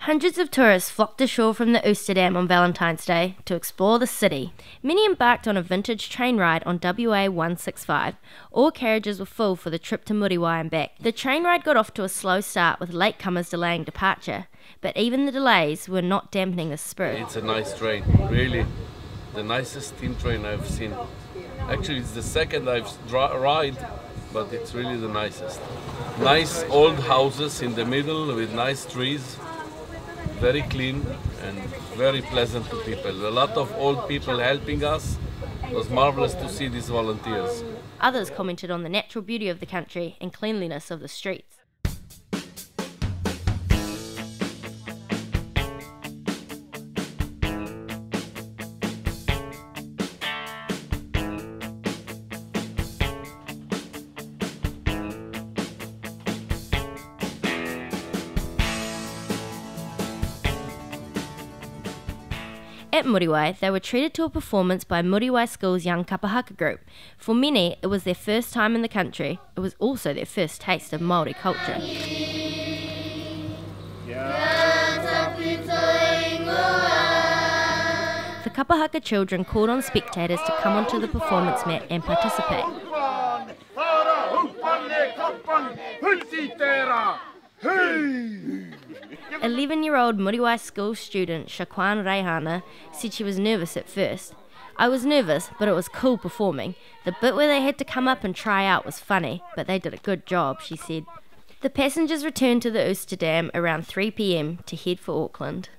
Hundreds of tourists flocked ashore from the Oosterdam on Valentine's Day to explore the city. Many embarked on a vintage train ride on Wa165. All carriages were full for the trip to Muriwai and back. The train ride got off to a slow start with latecomers delaying departure, but even the delays were not dampening the spirit. It's a nice train, really. The nicest steam train I've seen. Actually, it's the second I've ride, but it's really the nicest. Nice old houses in the middle with nice trees. Very clean and very pleasant to people. A lot of old people helping us. It was marvelous to see these volunteers. Others commented on the natural beauty of the country and cleanliness of the streets. At Muriwai, they were treated to a performance by Muriwai School's young haka group. For many, it was their first time in the country. It was also their first taste of Maori culture. The haka children called on spectators to come onto the performance mat and participate. 11-year-old Muriwai School student Shaquan Reihana said she was nervous at first. I was nervous, but it was cool performing. The bit where they had to come up and try out was funny, but they did a good job, she said. The passengers returned to the Oosterdam around 3 p.m. to head for Auckland.